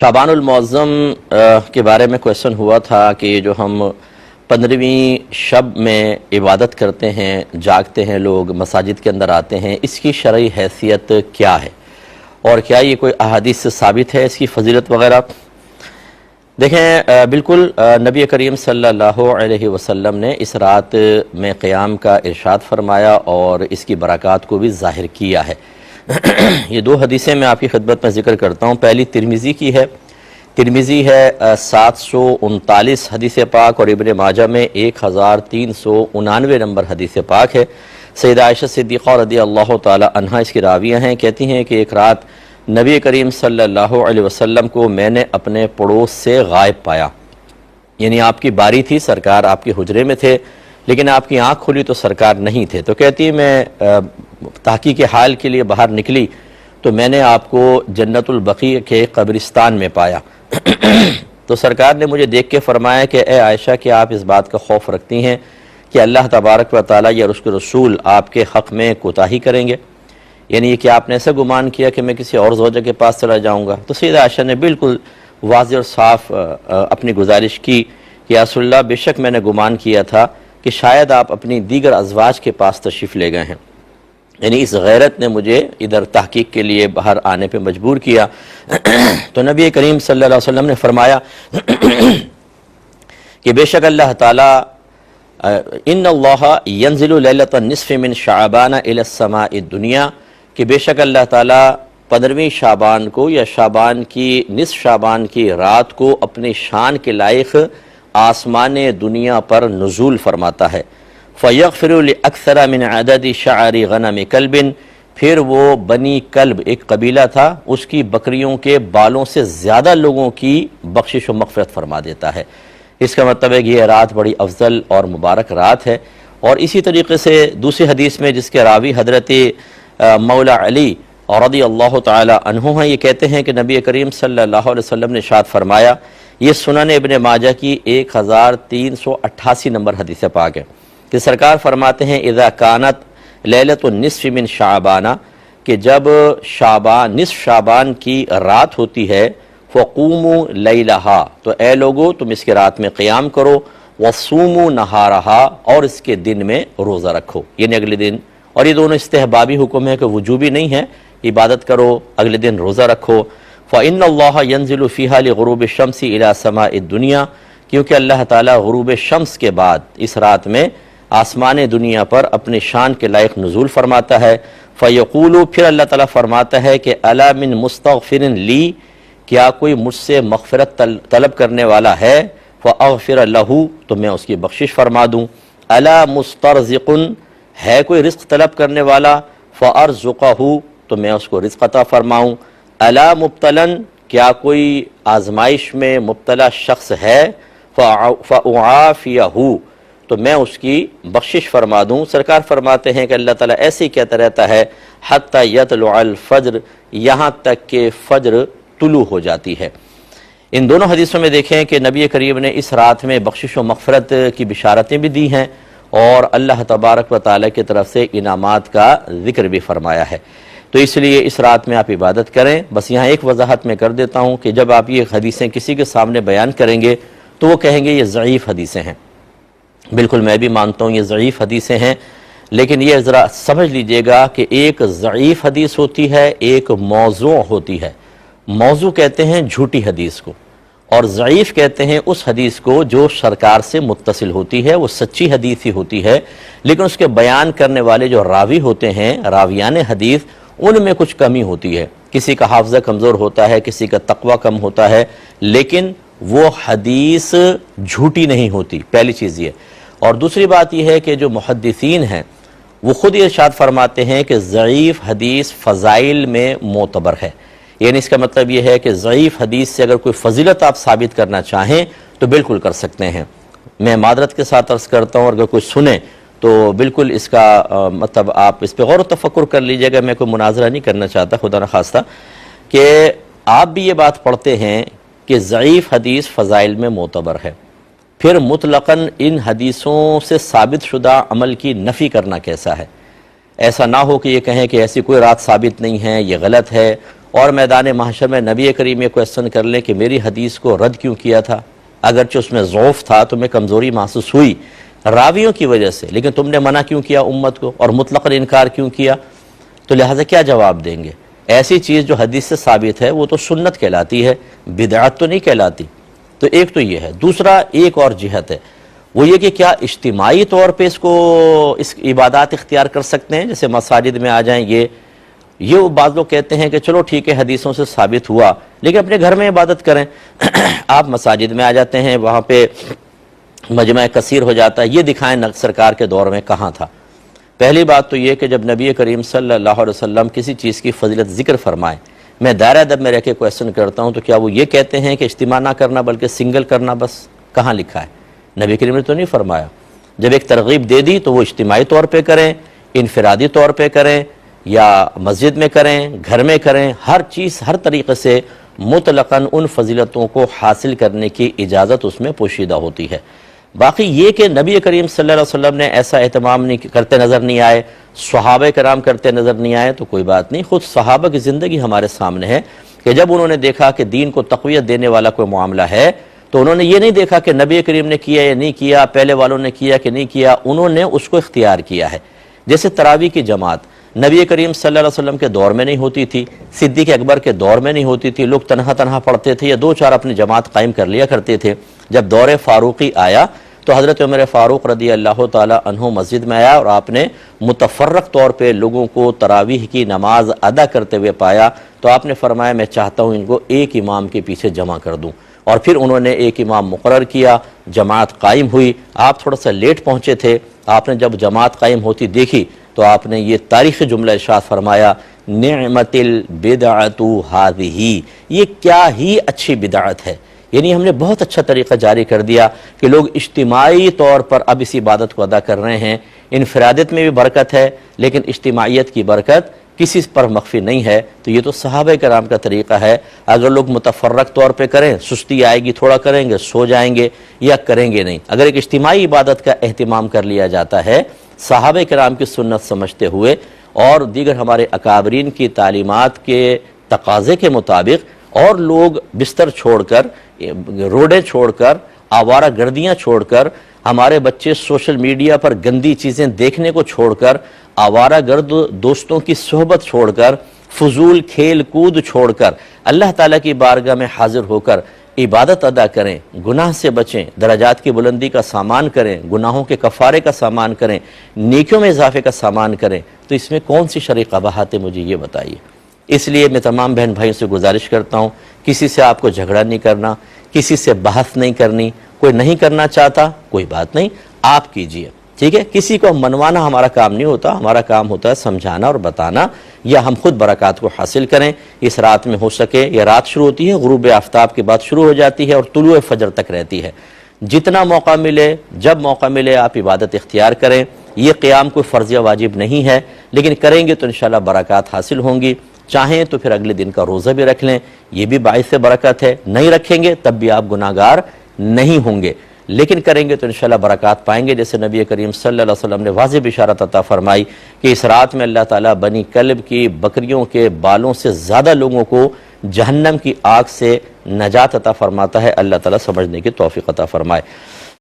شعبان المعظم کے بارے میں کویشچن ہوا تھا کہ جو ہم 15ویں شب میں عبادت کرتے ہیں، جاگتے ہیں، لوگ مساجد کے اندر آتے ہیں، اس کی شرعی حیثیت کیا ہے اور کیا یہ کوئی احادیث سے ثابت ہے اس کی فضیلت وغیرہ؟ دیکھیں، بالکل نبی کریم صلی اللہ علیہ وسلم نے اس رات میں قیام کا ارشاد فرمایا اور اس کی برکات کو بھی ظاہر کیا ہے۔ یہ دو حدیثیں میں آپ کی خدمت میں ذکر کرتا ہوں۔ پہلی ترمذی کی ہے، ترمذی ہے 739 حدیث پاک، اور ابن ماجہ میں 1399 نمبر حدیث پاک ہے۔ سیدہ عائشہ صدیقہ رضی اللہ تعالی عنہا اس کی راویہ ہیں، کہتی ہیں کہ ایک رات نبی کریم صلی اللہ علیہ وسلم کو میں نے اپنے پڑوس سے غائب پایا، یعنی آپ کی باری تھی، سرکار آپ کے حجرے میں تھے لیکن آپ کی آنکھ کھلی تو سرکار نہیں تھے۔ تو کہتی ہے میں تحقیق حال کے لیے باہر نکلی تو میں نے آپ کو جنت البقیع کے قبرستان میں پایا۔ تو سرکار نے مجھے دیکھ کے فرمایا کہ اے عائشہ، کہ آپ اس بات کا خوف رکھتی ہیں کہ اللہ تبارک و تعالیٰ یا اس کے رسول آپ کے حق میں کوتاہی کریں گے، یعنی کہ آپ نے ایسا گمان کیا کہ میں کسی اور زوجہ کے پاس چلا جاؤں گا؟ تو سیدہ عائشہ نے بالکل واضح اور صاف اپنی گزارش کی کہ یا رسول اللہ، بے شک میں نے گمان کیا تھا کہ شاید آپ اپنی دیگر ازواج کے پاس تشریف لے گئے ہیں، یعنی اس غیرت نے مجھے ادھر تحقیق کے لیے باہر آنے پہ مجبور کیا۔ تو نبی کریم صلی اللہ علیہ وسلم نے فرمایا کہ بے شک اللہ تعالیٰ ان اللہ ینزل لیلۃ النصف من شعبان الی السماء الدنیا، کہ بے شک اللہ تعالیٰ 15ویں شعبان کو یا شعبان کی نصف شعبان کی رات کو اپنی شان کے لائق آسمان دنیا پر نزول فرماتا ہے۔ فَيَغْفِرُ لِأَكْثَرَ مِنْ عَدَدِ شَعَرِ غَنَمِ كَلْبٍ، پھر وہ بنی کلب ایک قبیلہ تھا، اس کی بکریوں کے بالوں سے زیادہ لوگوں کی بخشش و مغفرت فرما دیتا ہے۔ اس کا مطلب ہے کہ یہ رات بڑی افضل اور مبارک رات ہے۔ اور اسی طریقے سے دوسری حدیث میں جس کے راوی حضرت مولا علی رضی اللہ تعالی عنہ ہیں، یہ کہتے ہیں کہ نبی کریم صلی اللہ علیہ وسلم نے ارشاد فرمایا، یہ سنن ابن ماجہ کی 1388 نمبر حدیث پاک ہے کہ سرکار فرماتے ہیں اذا کانت لیلۃ النصف من شعبان، کہ جب شعبان نصف شعبان کی رات ہوتی ہے، فقوموا لیلہا، تو اے لوگو تم اس کے رات میں قیام کرو، وصوموا نہارہا، اور اس کے دن میں روزہ رکھو، یعنی اگلے دن۔ اور یہ دونوں استحبابی حکم ہے کہ وجوبی نہیں ہے، عبادت کرو، اگلے دن روزہ رکھو۔ فَإِنَّ اللَّهَ يَنزِلُ فِيهَا لِغُرُوبِ الشَّمْسِ إِلَى سَمَاءِ الدُّنْيَا، کیونکہ اللہ تعالیٰ غروب شمس کے بعد اس رات میں آسمان دنیا پر اپنے شان کے لائق نزول فرماتا ہے۔ فَيَقُولُ، پھر اللہ تعالیٰ فرماتا ہے کہ أَلَا مِن مُسْتَغْفِرٍ لِي، کیا کوئی مجھ سے مغفرت طلب کرنے والا ہے؟ فَأَغْفِرَ لَهُ، تو میں اس کی بخشش فرما دوں۔ أَلَا مُسْتَرْزِقٌ، ہے کوئی رزق طلب کرنے والا؟ فَأَرْزُقَهُ، تو میں اس کو رزق عطا فرماؤں۔ الا مبتلن، کیا کوئی آزمائش میں مبتلا شخص ہے؟ فَأُعَافِيَهُ، تو میں اس کی بخشش فرما دوں۔ سرکار فرماتے ہیں کہ اللہ تعالیٰ ایسے ہی کہتا رہتا ہے حَتَّى يَطْلُعَ الْفَجْرِ، یہاں تک کہ فجر طلوع ہو جاتی ہے۔ ان دونوں حدیثوں میں دیکھیں کہ نبی کریم نے اس رات میں بخشش و مغفرت کی بشارتیں بھی دی ہیں اور اللہ تبارک و تعالیٰ کی طرف سے انعامات کا ذکر بھی فرمایا ہے۔ تو اس لیے اس رات میں آپ عبادت کریں۔ بس یہاں ایک وضاحت میں کر دیتا ہوں کہ جب آپ یہ حدیثیں کسی کے سامنے بیان کریں گے تو وہ کہیں گے یہ ضعیف حدیثیں ہیں۔ بالکل میں بھی مانتا ہوں یہ ضعیف حدیثیں ہیں، لیکن یہ ذرا سمجھ لیجئے گا کہ ایک ضعیف حدیث ہوتی ہے، ایک موضوع ہوتی ہے۔ موضوع کہتے ہیں جھوٹی حدیث کو، اور ضعیف کہتے ہیں اس حدیث کو جو سرکار سے متصل ہوتی ہے، وہ سچی حدیث ہی ہوتی ہے، لیکن اس کے بیان کرنے والے جو راوی ہوتے ہیں، راویان حدیث، ان میں کچھ کمی ہوتی ہے۔ کسی کا حافظہ کمزور ہوتا ہے، کسی کا تقوی کم ہوتا ہے، لیکن وہ حدیث جھوٹی نہیں ہوتی، پہلی چیز یہ۔ اور دوسری بات یہ ہے کہ جو محدثین ہیں وہ خود ارشاد فرماتے ہیں کہ ضعیف حدیث فضائل میں معتبر ہے، یعنی اس کا مطلب یہ ہے کہ ضعیف حدیث سے اگر کوئی فضیلت آپ ثابت کرنا چاہیں تو بالکل کر سکتے ہیں۔ میں معذرت کے ساتھ عرض کرتا ہوں، اگر کوئی سنے تو بالکل اس کا مطلب آپ اس پہ غور و تفکر کر لیجئے گا۔ میں کوئی مناظرہ نہیں کرنا چاہتا، خدا نخواستہ، کہ آپ بھی یہ بات پڑھتے ہیں کہ ضعیف حدیث فضائل میں معتبر ہے، پھر مطلقاً ان حدیثوں سے ثابت شدہ عمل کی نفی کرنا کیسا ہے؟ ایسا نہ ہو کہ یہ کہیں کہ ایسی کوئی رات ثابت نہیں ہے، یہ غلط ہے، اور میدان محشر میں نبی کریم یہ کویسچن کر لیں کہ میری حدیث کو رد کیوں کیا تھا، اگرچہ اس میں ضعف تھا، تمہیں کمزوری محسوس ہوئی راویوں کی وجہ سے، لیکن تم نے منع کیوں کیا امت کو اور مطلق انکار کیوں کیا؟ تو لہٰذا کیا جواب دیں گے؟ ایسی چیز جو حدیث سے ثابت ہے وہ تو سنت کہلاتی ہے، بدعت تو نہیں کہلاتی۔ تو ایک تو یہ ہے۔ دوسرا ایک اور جہت ہے، وہ یہ کہ کیا اجتماعی طور پہ اس عبادات اختیار کر سکتے ہیں، جیسے مساجد میں آ جائیں؟ یہ بعض لوگ کہتے ہیں کہ چلو ٹھیک ہے حدیثوں سے ثابت ہوا، لیکن اپنے گھر میں عبادت کریں۔ آپ مساجد میں آ جاتے ہیں، وہاں پہ مجمع کثیر ہو جاتا ہے، یہ دکھائیں سرکار کے دور میں کہاں تھا؟ پہلی بات تو یہ کہ جب نبی کریم صلی اللہ علیہ وسلم کسی چیز کی فضیلت ذکر فرمائے، میں دائرہ ادب میں رہ کے کویسچن کرتا ہوں، تو کیا وہ یہ کہتے ہیں کہ اجتماع نہ کرنا بلکہ سنگل کرنا؟ بس کہاں لکھا ہے؟ نبی کریم نے تو نہیں فرمایا۔ جب ایک ترغیب دے دی تو وہ اجتماعی طور پہ کریں، انفرادی طور پہ کریں، یا مسجد میں کریں، گھر میں کریں، ہر چیز ہر طریقے سے مطلقاً ان فضیلتوں کو حاصل کرنے کی اجازت اس میں پوشیدہ ہوتی ہے۔ باقی یہ کہ نبی کریم صلی اللہ علیہ وسلم نے ایسا اہتمام کرتے نظر نہیں آئے، صحابہ کرام کرتے نظر نہیں آئے، تو کوئی بات نہیں۔ خود صحابہ کی زندگی ہمارے سامنے ہے کہ جب انہوں نے دیکھا کہ دین کو تقویت دینے والا کوئی معاملہ ہے تو انہوں نے یہ نہیں دیکھا کہ نبی کریم نے کیا یا نہیں کیا، پہلے والوں نے کیا کہ نہیں کیا، انہوں نے اس کو اختیار کیا ہے۔ جیسے تراویح کی جماعت نبی کریم صلی اللہ علیہ وسلم کے دور میں نہیں ہوتی تھی، صدیق اکبر کے دور میں نہیں ہوتی تھی، لوگ تنہا تنہا پڑھتے تھے یا دو چار اپنی جماعت قائم کر لیا کرتے تھے۔ جب دور فاروقی آیا تو حضرت عمر فاروق رضی اللہ تعالی عنہ مسجد میں آیا اور آپ نے متفرق طور پہ لوگوں کو تراویح کی نماز ادا کرتے ہوئے پایا، تو آپ نے فرمایا میں چاہتا ہوں ان کو ایک امام کے پیچھے جمع کر دوں، اور پھر انہوں نے ایک امام مقرر کیا، جماعت قائم ہوئی۔ آپ تھوڑا سا لیٹ پہنچے تھے، آپ نے جب جماعت قائم ہوتی دیکھی تو آپ نے یہ تاریخی جملہ ارشاد فرمایا، نعمت البدعۃ ہذہ، یہ کیا ہی اچھی بدعت ہے۔ یعنی ہم نے بہت اچھا طریقہ جاری کر دیا کہ لوگ اجتماعی طور پر اب اس عبادت کو ادا کر رہے ہیں۔ انفرادیت میں بھی برکت ہے، لیکن اجتماعیت کی برکت کسی پر مخفی نہیں ہے۔ تو یہ تو صحابہ کرام کا طریقہ ہے۔ اگر لوگ متفرق طور پہ کریں، سستی آئے گی، تھوڑا کریں گے، سو جائیں گے یا کریں گے نہیں۔ اگر ایک اجتماعی عبادت کا اہتمام کر لیا جاتا ہے صحابہ کرام کی سنت سمجھتے ہوئے اور دیگر ہمارے اکابرین کی تعلیمات کے تقاضے کے مطابق، اور لوگ بستر چھوڑ کر، روڈیں چھوڑ کر، آوارہ گردیاں چھوڑ کر، ہمارے بچے سوشل میڈیا پر گندی چیزیں دیکھنے کو چھوڑ کر، آوارہ گرد دوستوں کی صحبت چھوڑ کر، فضول کھیل کود چھوڑ کر اللہ تعالیٰ کی بارگاہ میں حاضر ہو کر عبادت ادا کریں، گناہ سے بچیں، درجات کی بلندی کا سامان کریں، گناہوں کے کفارے کا سامان کریں، نیکیوں میں اضافے کا سامان کریں، تو اس میں کون سی شرعی قباحت ہے؟ مجھے یہ بتائیے۔ اس لیے میں تمام بہن بھائیوں سے گزارش کرتا ہوں، کسی سے آپ کو جھگڑا نہیں کرنا، کسی سے بحث نہیں کرنی۔ کوئی نہیں کرنا چاہتا کوئی بات نہیں، آپ کیجئے، ٹھیک ہے؟ کسی کو منوانا ہمارا کام نہیں ہوتا، ہمارا کام ہوتا ہے سمجھانا اور بتانا، یا ہم خود برکات کو حاصل کریں۔ اس رات میں ہو سکے، یہ رات شروع ہوتی ہے غروب آفتاب کے بعد شروع ہو جاتی ہے اور طلوع فجر تک رہتی ہے، جتنا موقع ملے، جب موقع ملے آپ عبادت اختیار کریں۔ یہ قیام کوئی فرض یا واجب نہیں ہے، لیکن کریں گے تو انشاءاللہ برکات حاصل ہوں گی۔ چاہیں تو پھر اگلے دن کا روزہ بھی رکھ لیں، یہ بھی باعث برکت ہے۔ نہیں رکھیں گے تب بھی آپ گناہگار نہیں ہوں گے، لیکن کریں گے تو انشاءاللہ برکات پائیں گے۔ جیسے نبی کریم صلی اللہ علیہ وسلم نے واضح بشارت عطا فرمائی کہ اس رات میں اللہ تعالیٰ بنی کلب کی بکریوں کے بالوں سے زیادہ لوگوں کو جہنم کی آگ سے نجات عطا فرماتا ہے۔ اللہ تعالیٰ سمجھنے کی توفیق عطا فرمائے۔